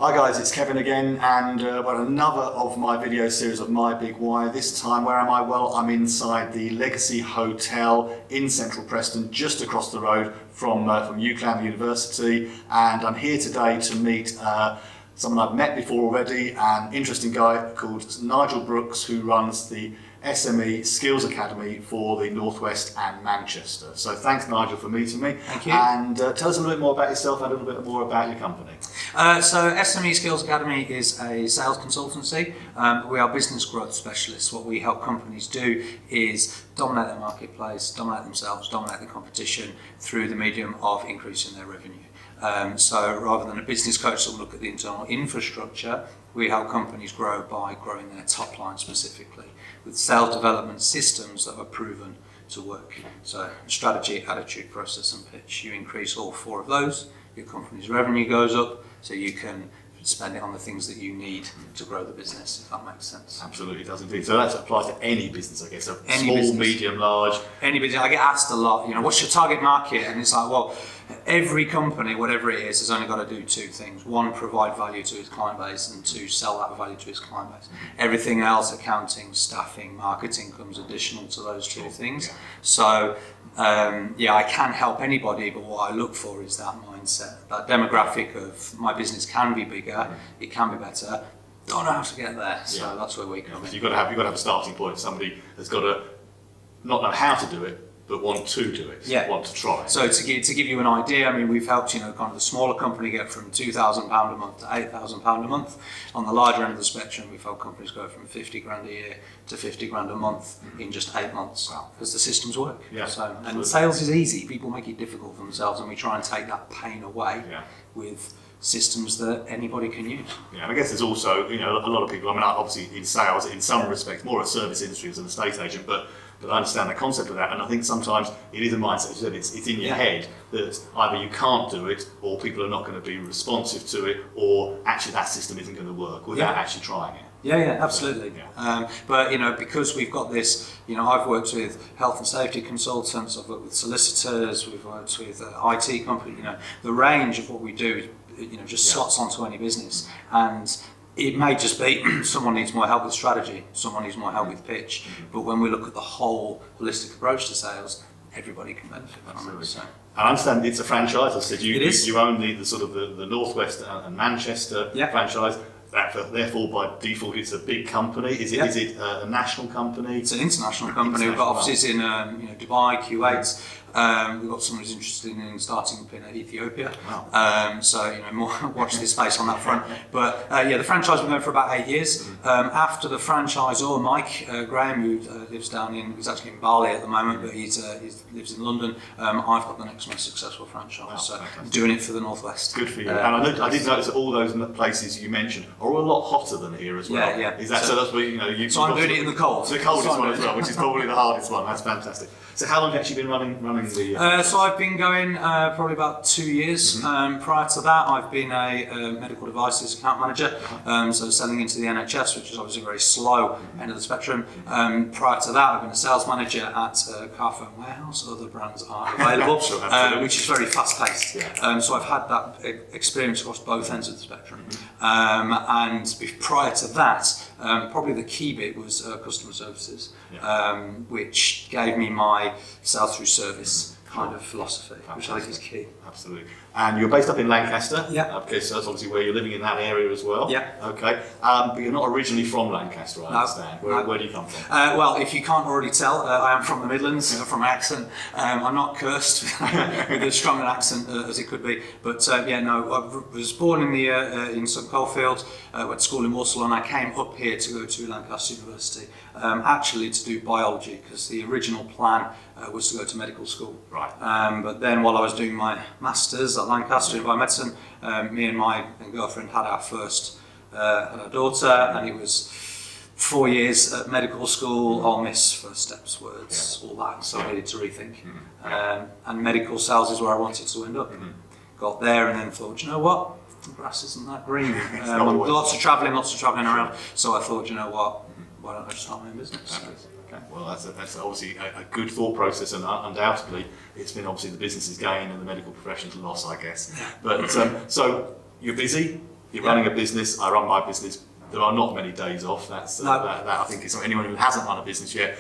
Hi guys, it's Kevin again, and another of my video series of My Big Why. This time, where am I? Well, I'm inside the Legacy Hotel in central Preston, just across the road from UCLan University, and I'm here today to meet someone I've met before already, an interesting guy called Nigel Brookes, who runs the SME Skills Academy for the Northwest and Manchester. So thanks, Nigel, for meeting me. Thank you. And tell us a little bit more about yourself and a little bit more about your company. So SME Skills Academy is a sales consultancy. We are business growth specialists. What we help companies do is dominate their marketplace, dominate themselves, dominate the competition through the medium of increasing their revenue. So rather than a business coach that will look at the internal infrastructure, we help companies grow by growing their top line specifically with sales development systems that are proven to work. So strategy, attitude, process and pitch. You increase all four of those, your company's revenue goes up, so you can spend it on the things that you need to grow the business, if that makes sense. Absolutely, it does indeed. So that applies to any business, I guess. So Any small, business. medium, large. Any business. I get asked a lot, what's your target market? And it's like, well, every company, whatever it is, has only got to do two things. One, provide value to its client base, and two, sell that value to its client base. Everything else, accounting, staffing, marketing, comes additional to those two things. Yeah. So, I can help anybody, but what I look for is that mindset, that demographic of my business can be bigger, it can be better, don't know how to get there. So that's where we come in. You've got to have a starting point. Somebody has got to not know how to do it, but want to do it, want to try. So to give you an idea, we've helped kind of the smaller company get from £2,000 a month to £8,000 a month. On the larger end of the spectrum, we've helped companies go from 50 grand a year to 50 grand a month in just 8 months, because the systems work. And sales is easy. People make it difficult for themselves, and we try and take that pain away with systems that anybody can use. Yeah, and I guess there's also, a lot of people, obviously in sales, in some respects, more a service industry as an estate agent, but I understand the concept of that, and I think sometimes it is a mindset. As you said, it's in your head that either you can't do it, or people are not going to be responsive to it, or actually that system isn't going to work without actually trying it. Yeah, absolutely. But because we've got this, I've worked with health and safety consultants, I've worked with solicitors, we've worked with IT companies. The range of what we do, just slots onto any business, and it may just be someone needs more help with strategy, someone needs more help with pitch, but when we look at the whole holistic approach to sales, everybody can benefit from it. So. I understand it's a franchise. I said you own the sort of the Northwest and Manchester franchise. Therefore, by default, it's a big company. Is it a national company? It's an international company. We've got offices in Dubai, Kuwait. We've got someone who's interested in starting up in Ethiopia. Wow. More watch this space on that front. But the franchise has been going for about 8 years. After the franchisor, Mike Graham, who lives he's actually in Bali at the moment, but he lives in London. I've got the next most successful franchise. So I'm doing it for the Northwest. Good for you. And I did notice that all those places you mentioned are a lot hotter than here as well. Yeah. Is that so? That's where So I'm doing it in the cold. The coldest one as well, which is probably the hardest one. That's fantastic. So how long have you actually been running the? So I've been going probably about 2 years. Prior to that, I've been a medical devices account manager, so selling into the NHS, which is obviously very slow end of the spectrum. Prior to that, I've been a sales manager at Carphone Warehouse. Other brands are available, which is very fast-paced. So I've had that experience across both ends of the spectrum. And prior to that, probably the key bit was customer services, which gave me my sales through service kind of philosophy, which I think is key. Absolutely. And you're based up in Lancaster? Yeah. Okay, so that's obviously where you're living in that area as well? Yeah. Okay. But you're not originally from Lancaster, I understand. Where do you come from? Well, if you can't already tell, I am from the Midlands, from my accent. I'm not cursed with as strong an accent as it could be. But I was born in St Coalfield, went to school in Walsall, and I came up here to go to Lancaster University, actually to do biology, because the original plan was to go to medical school. Right. But then while I was doing my Masters at Lancaster in biomedicine, me and my girlfriend had our first had our daughter, and it was 4 years at medical school. I'll miss first steps, words, all that, so I needed to rethink. And medical sales is where I wanted to end up. Got there and then thought, you know what, the grass isn't that green. Lots of travelling around, so I thought, you know what, why don't I just start my own business? Okay. Well, that's obviously a good thought process, and undoubtedly it's been obviously the business's gain and the medical profession's loss, I guess. But so you're busy. You're running a business. I run my business. There are not many days off. That's that I think is anyone who hasn't run a business yet.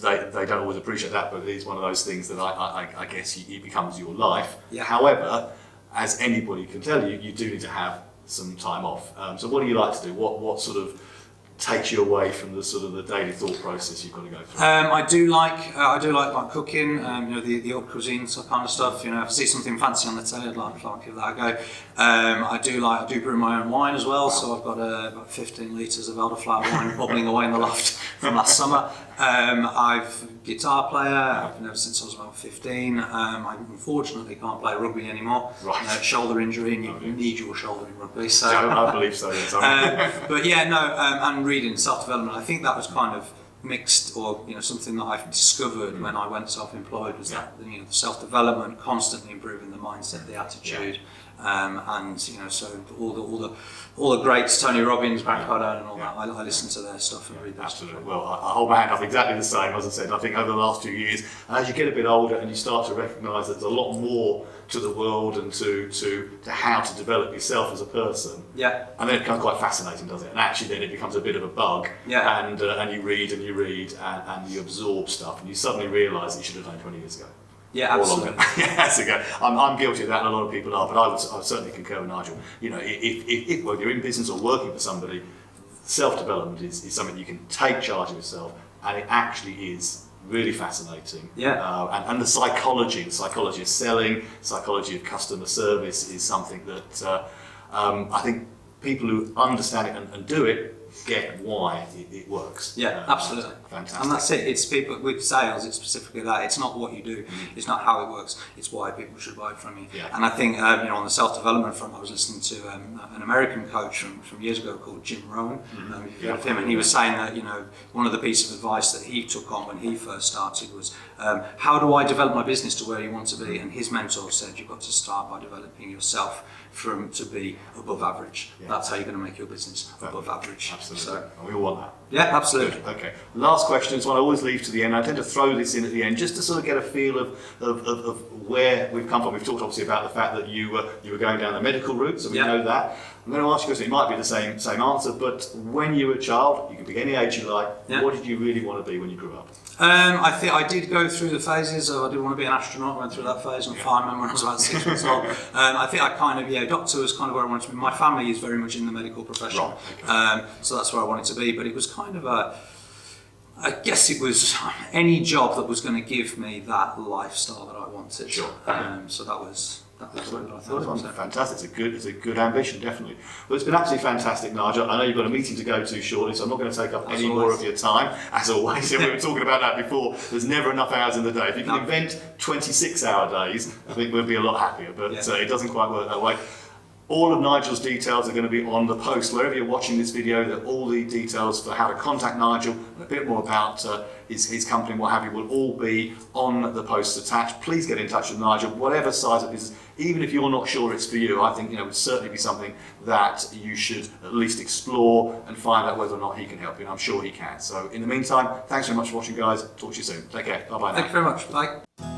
They don't always appreciate that, but it is one of those things that I guess it becomes your life. Yeah. However, as anybody can tell you, you do need to have some time off. So what do you like to do? What sort of takes you away from the sort of the daily thought process you've got to go through? I do like cooking, the haute cuisine sort of kind of stuff. If I see something fancy on the telly, I'd like to give that a go. I do brew my own wine as well, so I've got about 15 litres of elderflower wine bubbling away in the loft from last summer. I've guitar player. I've been ever since I was about 15. I unfortunately can't play rugby anymore. Right. Shoulder injury, and you need your shoulder in rugby. So I believe so. Yes. but yeah, no, and reading self-development. I think that was kind of mixed, or something that I've discovered when I went self-employed was that the self-development, constantly improving the mindset, the attitude, and so all the greats, Tony Robbins, Grant Cardone, and all that. I listen to their stuff and read their Absolutely. stuff. Well, I hold my hand up exactly the same. As I said, I think over the last few years, as you get a bit older and you start to recognise that there's a lot more to the world and to how to develop yourself as a person. Yeah. And then it becomes quite fascinating, doesn't it? And actually then it becomes a bit of a bug. Yeah. And you read and you absorb stuff and you suddenly realise that you should have done 20 years ago. Yeah, absolutely. Yes, again, I'm guilty of that, and a lot of people are. But I would certainly concur with Nigel. If whether you're in business or working for somebody, self-development is something you can take charge of yourself, and it actually is really fascinating. Yeah. And the psychology of selling, psychology of customer service is something that I think people who understand it and do it get why it works. Yeah, absolutely. Fantastic. And that's it. It's people with sales. It's specifically that. It's not what you do. It's not how it works. It's why people should buy from you. Yeah. And I think on the self-development front, I was listening to an American coach from years ago called Jim Rohn. If you've heard of him, and he was saying that one of the pieces of advice that he took on when he first started was how do I develop my business to where you want to be? And his mentor said you've got to start by developing yourself to be above average. Yeah. That's how you're going to make your business above average. Absolutely. So, And we all want that. yeah, absolutely. Good. Okay. Last question is one I always leave to the end. I tend to throw this in at the end just to sort of get a feel of where we've come from. We've talked obviously about the fact that you were going down the medical route, so we know that. I'm going to ask you a question. It might be the same answer, but when you were a child, you can be any age you like. What did you really want to be when you grew up? I think I did go through the phases. I did want to be an astronaut. I went through that phase. I'm a fireman when I was about 6 months old. I think I kind of, doctor was kind of where I wanted to be. My family is very much in the medical profession, so that's where I wanted to be. But it was kind of I guess it was any job that was going to give me that lifestyle that I wanted. Sure. So that was what I thought it was. Fantastic. It's a good ambition, definitely. Well, it's been absolutely fantastic, Nigel. I know you've got a meeting to go to shortly, so I'm not going to take up any more of your time. As always, we were talking about that before. There's never enough hours in the day. If you can invent 26-hour days, I think we'll be a lot happier. But it doesn't quite work that way. All of Nigel's details are going to be on the post. Wherever you're watching this video, that all the details for how to contact Nigel and a bit more about his company and what have you will all be on the post attached. Please get in touch with Nigel, whatever size of business. Even if you're not sure it's for you, I think it would certainly be something that you should at least explore and find out whether or not he can help you. And I'm sure he can. So in the meantime, thanks very much for watching, guys. Talk to you soon. Take care. Bye-bye now. Thank you very much. Bye.